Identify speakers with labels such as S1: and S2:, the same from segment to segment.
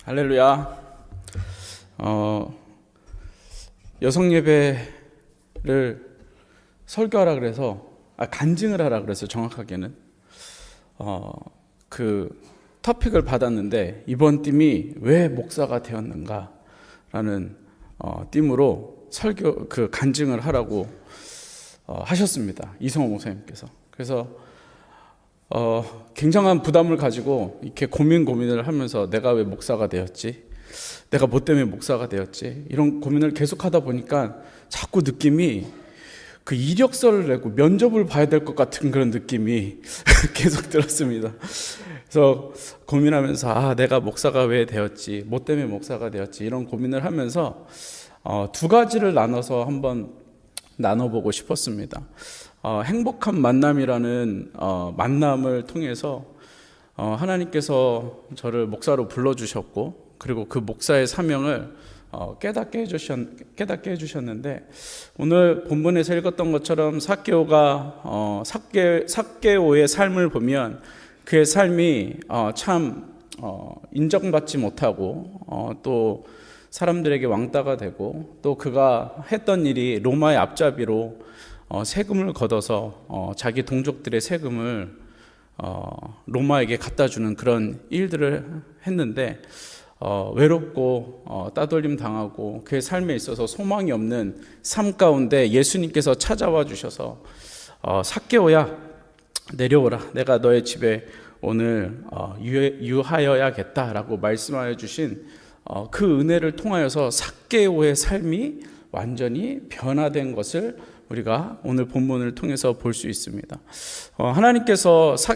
S1: 할렐루야. 여성 예배를 설교하라 그래서 간증을 하라 그래서 정확하게는 그 토픽을 받았는데 이번 팀이 왜 목사가 되었는가라는 팀으로 설교 그 간증을 하라고 하셨습니다. 이성호 목사님께서. 그래서 굉장한 부담을 가지고 이렇게 고민을 하면서 내가 왜 목사가 되었지? 내가 뭐 때문에 목사가 되었지? 이런 고민을 계속하다 보니까 자꾸 느낌이 그 이력서를 내고 면접을 봐야 될 것 같은 그런 느낌이 계속 들었습니다. 그래서 고민하면서 내가 목사가 왜 되었지? 뭐 때문에 목사가 되었지? 이런 고민을 하면서 두 가지를 나눠서 한번 나눠보고 싶었습니다. 행복한 만남이라는 만남을 통해서 하나님께서 저를 목사로 불러주셨고, 그리고 그 목사의 사명을 깨닫게 해주셨는데, 오늘 본문에서 읽었던 것처럼 삭개오의 삶을 보면 그의 삶이 참 인정받지 못하고 또 사람들에게 왕따가 되고, 또 그가 했던 일이 로마의 앞잡이로 세금을 걷어서 자기 동족들의 세금을 로마에게 갖다 주는 그런 일들을 했는데, 외롭고 따돌림 당하고 그의 삶에 있어서 소망이 없는 삶 가운데 예수님께서 찾아와 주셔서 삭개오야 내려오라, 내가 너의 집에 오늘 유하여야겠다라고 말씀하여 주신 그 은혜를 통하여서 삭개오의 삶이 완전히 변화된 것을 우리가 오늘 본문을 통해서 볼 수 있습니다.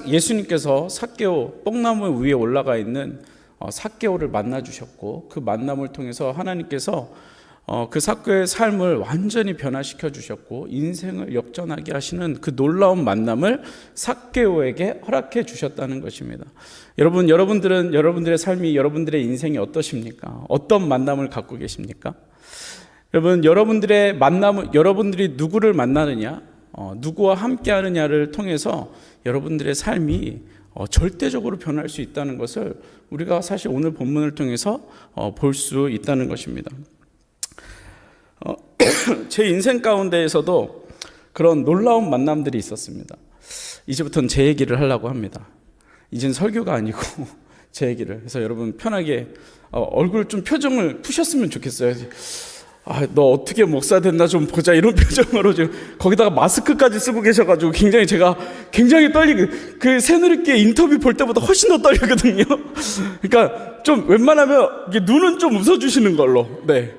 S1: 예수님께서 삭개오 뽕나무 위에 올라가 있는 삭개오를 만나 주셨고, 그 만남을 통해서 하나님께서 그 삭개오의 삶을 완전히 변화시켜 주셨고 인생을 역전하게 하시는 그 놀라운 만남을 삭개오에게 허락해 주셨다는 것입니다. 여러분들은 여러분들의 삶이, 여러분들의 인생이 어떠십니까? 어떤 만남을 갖고 계십니까? 여러분들의 만남은, 여러분들이 누구를 만나느냐, 누구와 함께 하느냐를 통해서 여러분들의 삶이 절대적으로 변할 수 있다는 것을 우리가 사실 오늘 본문을 통해서 볼 수 있다는 것입니다. 제 인생 가운데에서도 그런 놀라운 만남들이 있었습니다. 이제부터는 제 얘기를 하려고 합니다. 이젠 설교가 아니고 제 얘기를 해서 여러분 편하게 얼굴 좀 표정을 푸셨으면 좋겠어요. 너 어떻게 목사 됐나 좀 보자, 이런 표정으로 지금 거기다가 마스크까지 쓰고 계셔가지고 제가 굉장히 떨리고, 그 새누리끼 인터뷰 볼 때보다 훨씬 더 떨리거든요. 그러니까 좀 웬만하면 눈은 좀 웃어주시는 걸로. 네.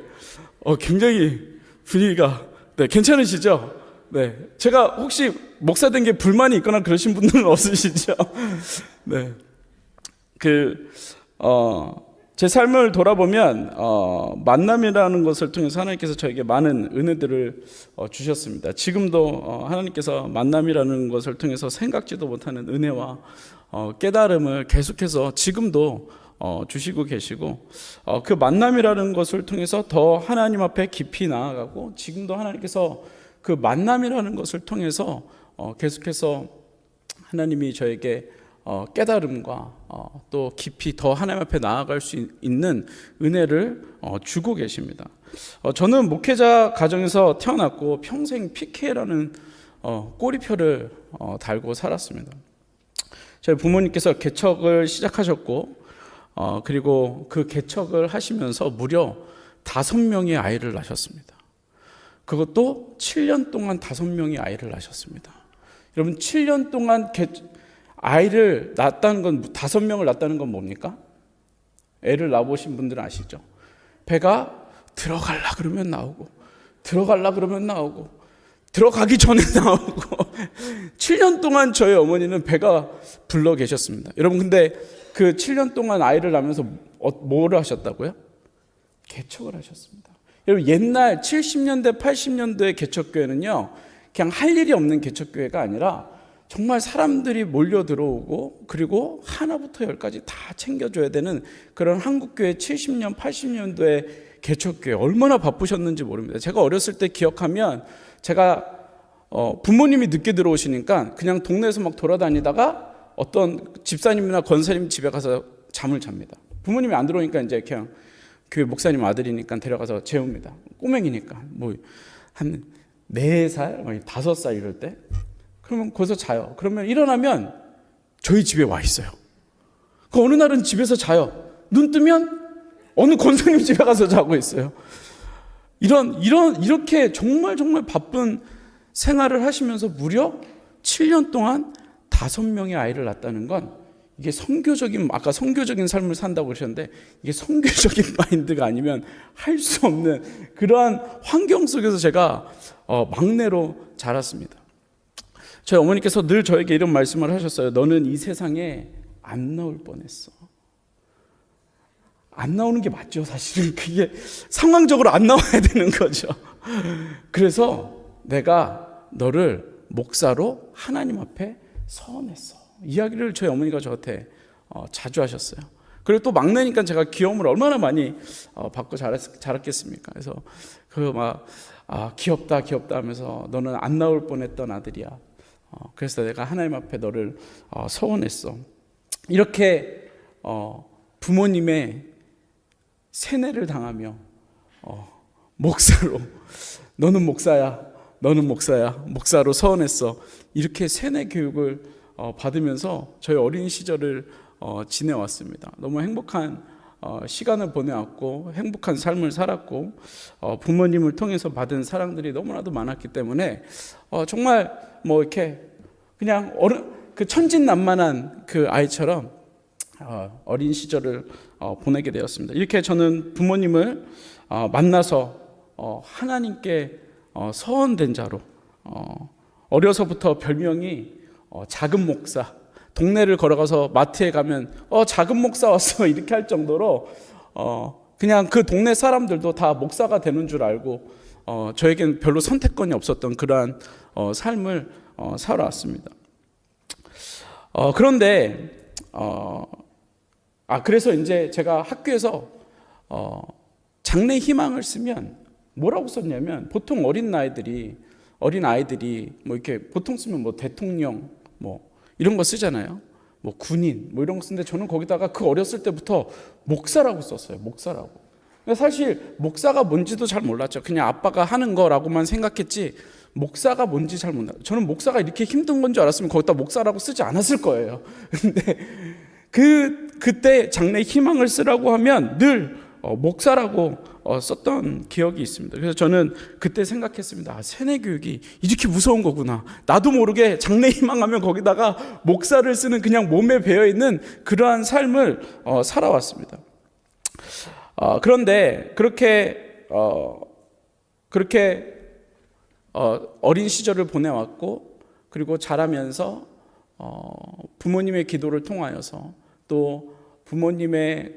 S1: 굉장히 분위기가, 네, 괜찮으시죠? 네. 제가 혹시 목사 된 게 불만이 있거나 그러신 분들은 없으시죠? 네. 제 삶을 돌아보면 만남이라는 것을 통해서 하나님께서 저에게 많은 은혜들을 주셨습니다. 지금도 하나님께서 만남이라는 것을 통해서 생각지도 못하는 은혜와 깨달음을 계속해서 지금도 주시고 계시고, 그 만남이라는 것을 통해서 더 하나님 앞에 깊이 나아가고, 지금도 하나님께서 그 만남이라는 것을 통해서 계속해서 하나님이 저에게 깨달음과 또 깊이 더 하나님 앞에 나아갈 수 있는 은혜를 주고 계십니다. 저는 목회자 가정에서 태어났고 평생 PK라는 꼬리표를 달고 살았습니다. 저희 부모님께서 개척을 시작하셨고, 그리고 그 개척을 하시면서 무려 5명의 아이를 낳으셨습니다. 그것도 7년 동안 5명의 아이를 낳으셨습니다. 여러분, 7년 동안 아이를 낳았다는 건, 5명을 낳았다는 건 뭡니까? 애를 낳아보신 분들은 아시죠? 배가 들어갈라 그러면 나오고, 들어갈라 그러면 나오고, 들어가기 전에 나오고 7년 동안 저희 어머니는 배가 불러 계셨습니다. 여러분, 근데 그 7년 동안 아이를 낳으면서 뭐를 하셨다고요? 개척을 하셨습니다. 여러분, 옛날 70년대 80년도의 개척교회는요, 그냥 할 일이 없는 개척교회가 아니라 정말 사람들이 몰려 들어오고, 그리고 하나부터 열까지 다 챙겨줘야 되는 그런 한국교회 70년 80년도의 개척교회, 얼마나 바쁘셨는지 모릅니다. 제가 어렸을 때 기억하면, 제가 부모님이 늦게 들어오시니까 그냥 동네에서 막 돌아다니다가 어떤 집사님이나 권사님 집에 가서 잠을 잡니다. 부모님이 안 들어오니까 이제 그냥 교회 목사님 아들이니까 데려가서 재웁니다. 꼬맹이니까 뭐 한 4살, 5살 이럴 때 그러면 거기서 자요. 그러면 일어나면 저희 집에 와 있어요. 그 어느 날은 집에서 자요. 눈 뜨면 어느 권사님 집에 가서 자고 있어요. 이렇게 정말 바쁜 생활을 하시면서 무려 7년 동안 5명의 아이를 낳았다는 건 이게 아까 선교적인 삶을 산다고 그러셨는데 이게 선교적인 마인드가 아니면 할 수 없는 그러한 환경 속에서 제가 막내로 자랐습니다. 저희 어머니께서 늘 저에게 이런 말씀을 하셨어요. 너는 이 세상에 안 나올 뻔했어. 안 나오는 게 맞죠. 사실은 그게 상황적으로 안 나와야 되는 거죠. 그래서 내가 너를 목사로 하나님 앞에 서원했어. 이야기를 저희 어머니가 저한테 자주 하셨어요. 그리고 또 막내니까 제가 귀여움을 얼마나 많이 받고 자랐겠습니까. 그래서 귀엽다 하면서 너는 안 나올 뻔했던 아들이야. 그래서 내가 하나님 앞에 너를 서원했어. 이렇게 부모님의 세뇌를 당하며 목사로 너는 목사야 목사로 서원했어. 이렇게 세뇌 교육을 받으면서 저희 어린 시절을 지내왔습니다. 너무 행복한 시간을 보내왔고 행복한 삶을 살았고 부모님을 통해서 받은 사랑들이 너무나도 많았기 때문에 정말 뭐 이렇게 그냥 그 천진난만한 그 아이처럼 어린 시절을 보내게 되었습니다. 이렇게 저는 부모님을 만나서 하나님께 서원된 자로 어려서부터 별명이 작은 목사, 동네를 걸어가서 마트에 가면 작은 목사 왔어 이렇게 할 정도로 그냥 그 동네 사람들도 다 목사가 되는 줄 알고 저에겐 별로 선택권이 없었던 그러한 삶을 살아왔습니다. 그런데 그래서 이제 제가 학교에서 장래 희망을 쓰면 뭐라고 썼냐면 보통 어린 아이들이 뭐 이렇게 보통 쓰면 뭐 대통령 뭐 이런 거 쓰잖아요. 뭐 군인 뭐 이런 거 쓰는데 저는 거기다가 그 어렸을 때부터 목사라고 썼어요. 목사라고. 사실 목사가 뭔지도 잘 몰랐죠. 그냥 아빠가 하는 거라고만 생각했지 목사가 뭔지 잘 몰라요. 저는 목사가 이렇게 힘든 건 줄 알았으면 거기다 목사라고 쓰지 않았을 거예요. 근데 그때 장래 희망을 쓰라고 하면 늘 목사라고 썼던 기억이 있습니다. 그래서 저는 그때 생각했습니다. 세뇌 교육이 이렇게 무서운 거구나. 나도 모르게 장래 희망하면 거기다가 목사를 쓰는 그냥 몸에 배어 있는 그러한 삶을 살아왔습니다. 그런데 그렇게 어린 시절을 보내왔고 그리고 자라면서 부모님의 기도를 통하여서 또 부모님의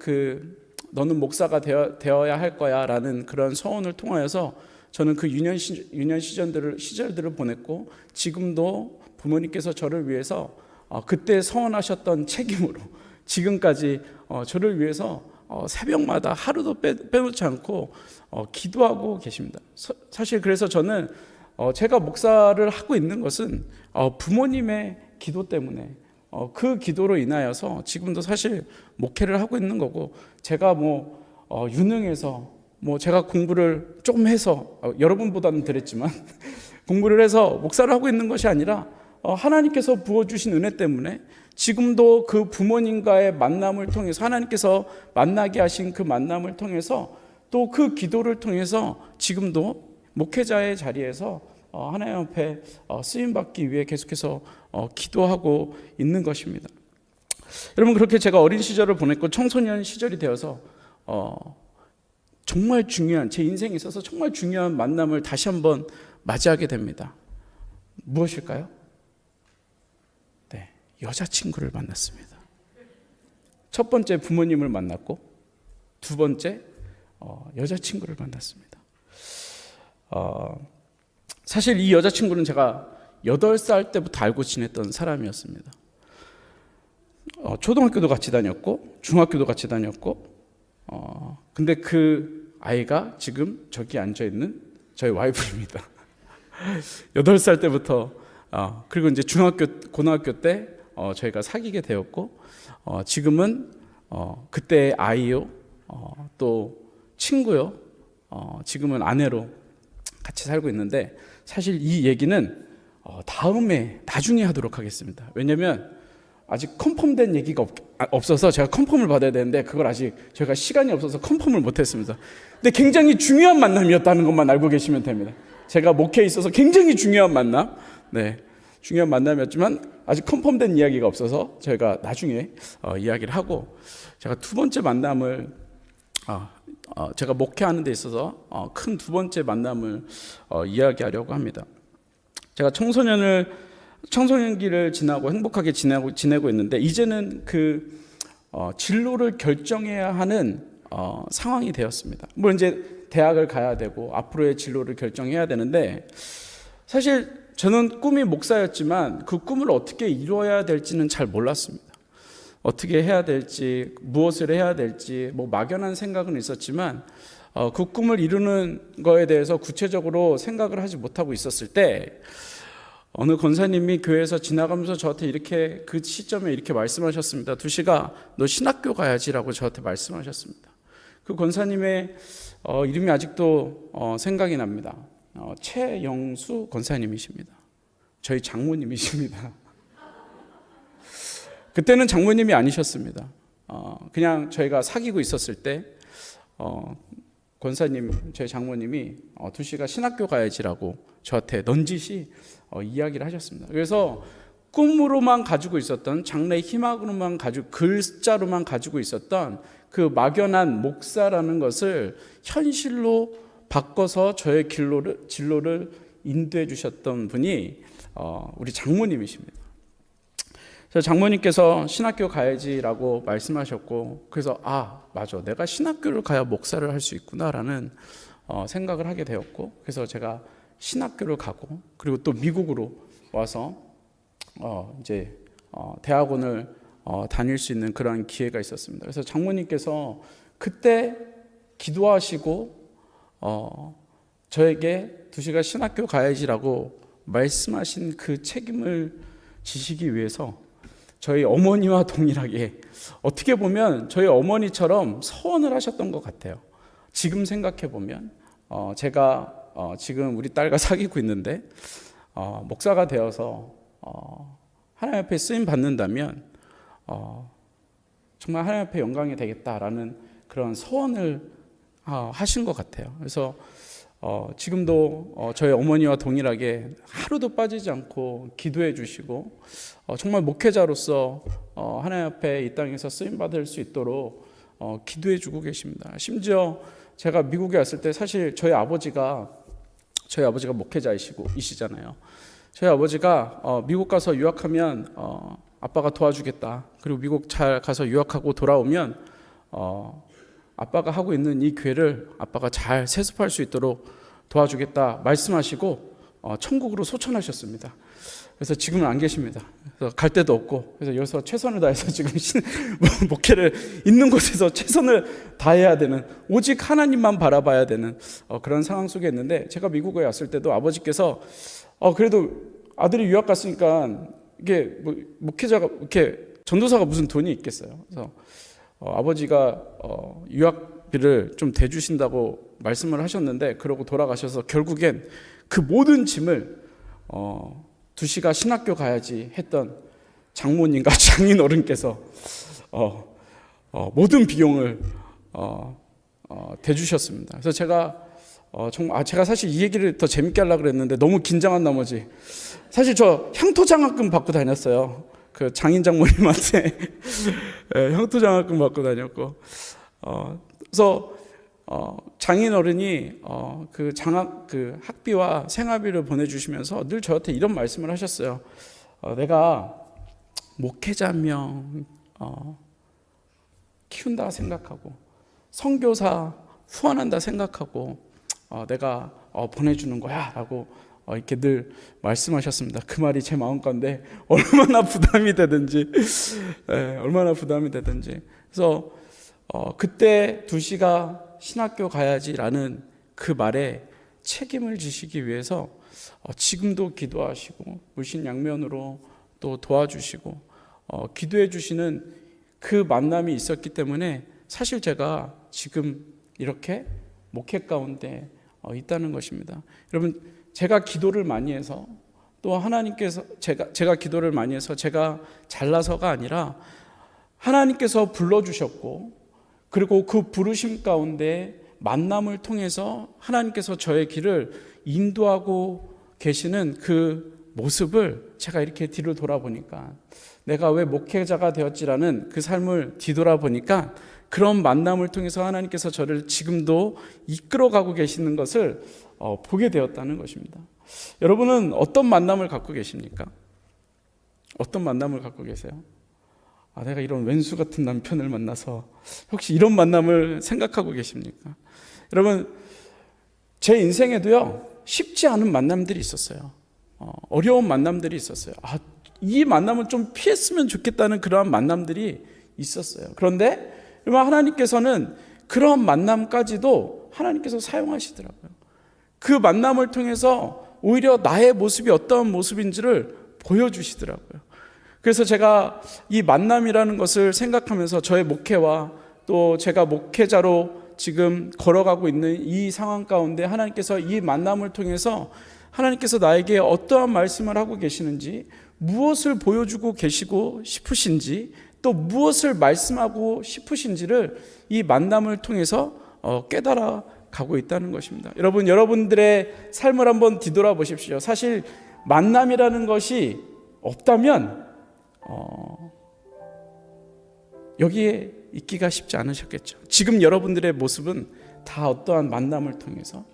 S1: 너는 목사가 되어야 할 거야 라는 그런 서원을 통하여서 저는 그 유년 시절들을 보냈고 지금도 부모님께서 저를 위해서 그때 서원하셨던 책임으로 지금까지 저를 위해서 새벽마다 하루도 빼놓지 않고 기도하고 계십니다. 사실 그래서 저는 제가 목사를 하고 있는 것은 부모님의 기도 때문에 그 기도로 인하여서 지금도 사실 목회를 하고 있는 거고 제가 뭐 유능해서 뭐 제가 공부를 조금 해서 여러분보다는 그랬지만 공부를 해서 목사를 하고 있는 것이 아니라 하나님께서 부어주신 은혜 때문에 지금도 그 부모님과의 만남을 통해서 하나님께서 만나게 하신 그 만남을 통해서 또 그 기도를 통해서 지금도 목회자의 자리에서 하나님 앞에 쓰임받기 위해 계속해서 기도하고 있는 것입니다. 여러분 그렇게 제가 어린 시절을 보냈고 청소년 시절이 되어서 정말 중요한 제 인생에 있어서 정말 중요한 만남을 다시 한번 맞이하게 됩니다. 무엇일까요? 네, 여자친구를 만났습니다. 첫 번째 부모님을 만났고 두 번째 여자친구를 만났습니다. 사실 이 여자친구는 제가 8살 때부터 알고 지냈던 사람이었습니다. 초등학교도 같이 다녔고 중학교도 같이 다녔고 근데 그 아이가 지금 저기 앉아있는 저희 와이프입니다. 8살 때부터 그리고 이제 고등학교 때 저희가 사귀게 되었고 지금은 그때 아이요, 또 친구요, 지금은 아내로 같이 살고 있는데, 사실 이 얘기는 나중에 하도록 하겠습니다. 왜냐하면 아직 컨펌된 얘기가 없어서 제가 컨펌을 받아야 되는데, 그걸 아직 제가 시간이 없어서 컨펌을 못했습니다. 근데 굉장히 중요한 만남이었다는 것만 알고 계시면 됩니다. 제가 목회에 있어서 굉장히 중요한 만남, 중요한 만남이었지만 아직 컨펌된 이야기가 없어서 저희가 나중에 이야기를 하고, 제가 두 번째 만남을 제가 목회하는 데 있어서 큰 두 번째 만남을 이야기하려고 합니다. 제가 청소년기를 지나고 행복하게 지내고 있는데, 이제는 그 진로를 결정해야 하는 상황이 되었습니다. 물론 이제 대학을 가야 되고 앞으로의 진로를 결정해야 되는데, 사실 저는 꿈이 목사였지만 그 꿈을 어떻게 이루어야 될지는 잘 몰랐습니다. 어떻게 해야 될지, 무엇을 해야 될지 막연한 생각은 있었지만 그 꿈을 이루는 거에 대해서 구체적으로 생각을 하지 못하고 있었을 때, 어느 권사님이 교회에서 지나가면서 저한테 이렇게, 그 시점에 이렇게 말씀하셨습니다. 두시가, 너 신학교 가야지라고 저한테 말씀하셨습니다. 그 권사님의 이름이 아직도 생각이 납니다. 최영수 권사님이십니다. 저희 장모님이십니다. 그때는 장모님이 아니셨습니다. 그냥 저희가 사귀고 있었을 때 권사님, 저희 장모님이 두시가 신학교 가야지라고 저한테 넌지시 이야기를 하셨습니다. 그래서 꿈으로만 가지고 있었던, 장래 희망으로만 가지고, 글자로만 가지고 있었던 그 막연한 목사라는 것을 현실로 바꿔서 저의 진로를 인도해 주셨던 분이 우리 장모님이십니다. 그래서 장모님께서 신학교 가야지라고 말씀하셨고, 그래서 맞아, 내가 신학교를 가야 목사를 할 수 있구나라는 생각을 하게 되었고, 그래서 제가 신학교를 가고, 그리고 또 미국으로 와서 이제 대학원을 다닐 수 있는 그런 기회가 있었습니다. 그래서 장모님께서 그때 기도하시고 저에게 두시가 신학교 가야지라고 말씀하신 그 책임을 지시기 위해서 저희 어머니와 동일하게, 어떻게 보면 저희 어머니처럼 서원을 하셨던 것 같아요. 지금 생각해 보면 제가 지금 우리 딸과 사귀고 있는데 목사가 되어서 하나님 앞에 쓰임 받는다면 정말 하나님 앞에 영광이 되겠다라는 그런 서원을 하신 것 같아요. 그래서 지금도 저희 어머니와 동일하게 하루도 빠지지 않고 기도해 주시고, 정말 목회자로서 하나님 앞에 이 땅에서 쓰임 받을 수 있도록 기도해 주고 계십니다. 심지어 제가 미국에 왔을 때, 사실 저희 아버지가 목회자이시잖아요. 저희 아버지가 미국 가서 유학하면 아빠가 도와주겠다, 그리고 미국 잘 가서 유학하고 돌아오면 아빠가 하고 있는 이 교회를 아빠가 잘 세습할 수 있도록 도와주겠다 말씀하시고 천국으로 소천하셨습니다. 그래서 지금은 안 계십니다. 그래서 갈 데도 없고, 그래서 여기서 최선을 다해서 지금 목회를 있는 곳에서 최선을 다해야 되는, 오직 하나님만 바라봐야 되는 그런 상황 속에 있는데, 제가 미국에 왔을 때도 아버지께서 그래도 아들이 유학 갔으니까 이게 목회자가, 이렇게 전도사가 무슨 돈이 있겠어요. 그래서 아버지가 유학비를 좀 대주신다고 말씀을 하셨는데, 그러고 돌아가셔서 결국엔 그 모든 짐을 두시가 신학교 가야지 했던 장모님과 장인어른께서 모든 비용을 대주셨습니다. 그래서 제가 제가 사실 이 얘기를 더 재밌게 하려고 그랬는데 너무 긴장한 나머지, 사실 저 향토 장학금 받고 다녔어요. 그 장인 장모님한테 향토 장학금 받고 다녔고, 그래서 장인어른이 그 학비와 생활비를 보내주시면서 늘 저한테 이런 말씀을 하셨어요. 내가 목회자 한 명 키운다 생각하고, 선교사 후원한다 생각하고 내가 보내주는 거야 라고 이렇게 늘 말씀하셨습니다. 그 말이 제 마음가운데 얼마나 부담이 되든지, 그래서 그때 두시가 신학교 가야지라는 그 말에 책임을 지시기 위해서 지금도 기도하시고 물신양면으로 또 도와주시고 기도해 주시는 그 만남이 있었기 때문에 사실 제가 지금 이렇게 목회 가운데 있다는 것입니다. 여러분, 제가 기도를 많이 해서 또 하나님께서 제가 기도를 많이 해서 제가 잘나서가 아니라 하나님께서 불러주셨고, 그리고 그 부르심 가운데 만남을 통해서 하나님께서 저의 길을 인도하고 계시는 그 모습을 제가 이렇게 뒤를 돌아보니까, 내가 왜 목회자가 되었지라는 그 삶을 뒤돌아보니까 그런 만남을 통해서 하나님께서 저를 지금도 이끌어가고 계시는 것을 보게 되었다는 것입니다. 여러분은 어떤 만남을 갖고 계십니까? 어떤 만남을 갖고 계세요? 내가 이런 왼수 같은 남편을 만나서, 혹시 이런 만남을 생각하고 계십니까? 여러분, 제 인생에도요, 쉽지 않은 만남들이 있었어요. 어려운 만남들이 있었어요. 이 만남을 좀 피했으면 좋겠다는 그러한 만남들이 있었어요. 그런데 하나님께서는 그런 만남까지도 하나님께서 사용하시더라고요. 그 만남을 통해서 오히려 나의 모습이 어떤 모습인지를 보여주시더라고요. 그래서 제가 이 만남이라는 것을 생각하면서 저의 목회와 또 제가 목회자로 지금 걸어가고 있는 이 상황 가운데 하나님께서 이 만남을 통해서 하나님께서 나에게 어떠한 말씀을 하고 계시는지, 무엇을 보여주고 계시고 싶으신지, 또 무엇을 말씀하고 싶으신지를 이 만남을 통해서 깨달아 가고 있다는 것입니다. 여러분, 여러분들의 삶을 한번 뒤돌아 보십시오. 사실 만남이라는 것이 없다면 여기에 있기가 쉽지 않으셨겠죠. 지금 여러분들의 모습은 다 어떠한 만남을 통해서,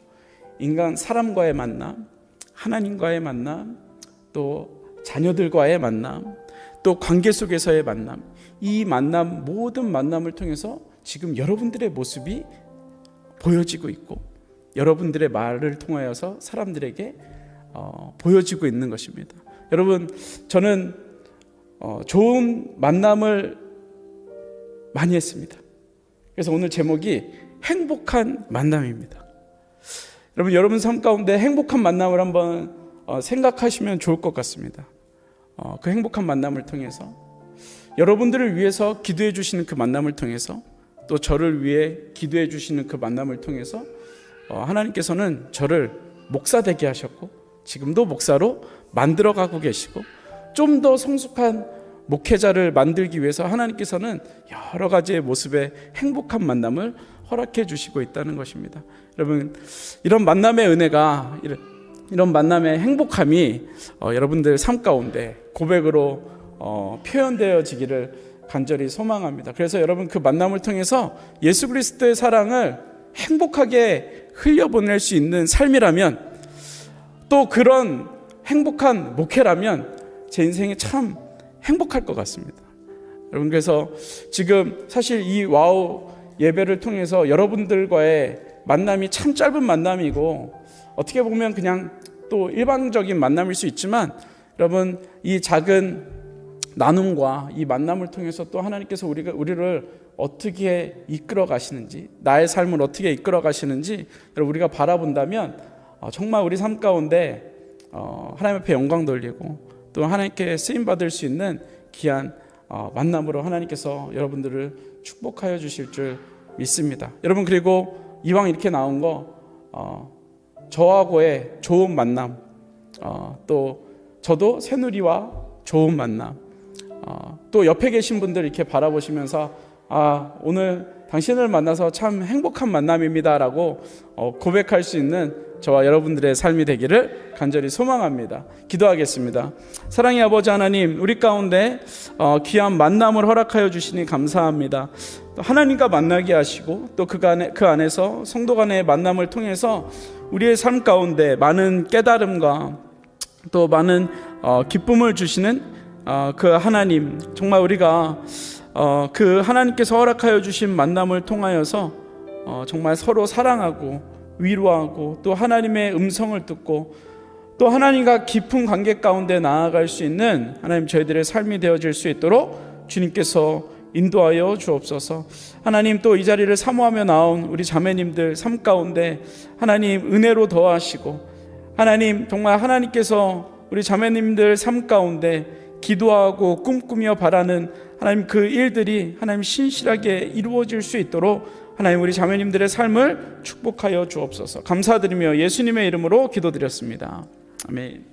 S1: 사람과의 만남, 하나님과의 만남, 또 자녀들과의 만남, 또 관계 속에서의 만남, 이 만남, 모든 만남을 통해서 지금 여러분들의 모습이 보여지고 있고, 여러분들의 말을 통하여서 사람들에게 보여지고 있는 것입니다. 여러분, 저는 좋은 만남을 많이 했습니다. 그래서 오늘 제목이 행복한 만남입니다. 여러분 삶 가운데 행복한 만남을 한번 생각하시면 좋을 것 같습니다. 그 행복한 만남을 통해서, 여러분들을 위해서 기도해 주시는 그 만남을 통해서, 또 저를 위해 기도해 주시는 그 만남을 통해서 하나님께서는 저를 목사 되게 하셨고, 지금도 목사로 만들어가고 계시고, 좀 더 성숙한 목회자를 만들기 위해서 하나님께서는 여러 가지의 모습의 행복한 만남을 허락해 주시고 있다는 것입니다. 여러분, 이런 만남의 은혜가, 이런 만남의 행복함이 여러분들 삶 가운데 고백으로 표현되어지기를 간절히 소망합니다. 그래서 여러분, 그 만남을 통해서 예수 그리스도의 사랑을 행복하게 흘려보낼 수 있는 삶이라면, 또 그런 행복한 목회라면 제 인생이 참 행복할 것 같습니다. 여러분, 그래서 지금 사실 이 와우 예배를 통해서 여러분들과의 만남이 참 짧은 만남이고, 어떻게 보면 그냥 또 일반적인 만남일 수 있지만, 여러분, 이 작은 나눔과 이 만남을 통해서 또 하나님께서 우리를 어떻게 이끌어 가시는지, 나의 삶을 어떻게 이끌어 가시는지 여러분, 우리가 바라본다면 정말 우리 삶 가운데 하나님 앞에 영광 돌리고, 또 하나님께 쓰임 받을 수 있는 귀한 만남으로 하나님께서 여러분들을 축복하여 주실 줄 믿습니다. 여러분, 그리고 이왕 이렇게 나온 거, 저하고의 좋은 만남, 또 저도 새누리와 좋은 만남, 또 옆에 계신 분들 이렇게 바라보시면서 오늘 당신을 만나서 참 행복한 만남입니다 라고 고백할 수 있는 저와 여러분들의 삶이 되기를 간절히 소망합니다. 기도하겠습니다. 사랑의 아버지 하나님, 우리 가운데 귀한 만남을 허락하여 주시니 감사합니다. 또 하나님과 만나게 하시고, 또 그 안에서 성도 간의 만남을 통해서 우리의 삶 가운데 많은 깨달음과 또 많은 기쁨을 주시는 그 하나님, 정말 우리가 그 하나님께서 허락하여 주신 만남을 통하여서 정말 서로 사랑하고 위로하고, 또 하나님의 음성을 듣고, 또 하나님과 깊은 관계 가운데 나아갈 수 있는 하나님, 저희들의 삶이 되어질 수 있도록 주님께서 인도하여 주옵소서. 하나님, 또 이 자리를 사모하며 나온 우리 자매님들 삶 가운데 하나님 은혜로 더하시고, 하나님 정말 하나님께서 우리 자매님들 삶 가운데 기도하고 꿈꾸며 바라는 하나님 그 일들이 하나님 신실하게 이루어질 수 있도록 하나님 우리 자매님들의 삶을 축복하여 주옵소서. 감사드리며 예수님의 이름으로 기도드렸습니다. 아멘.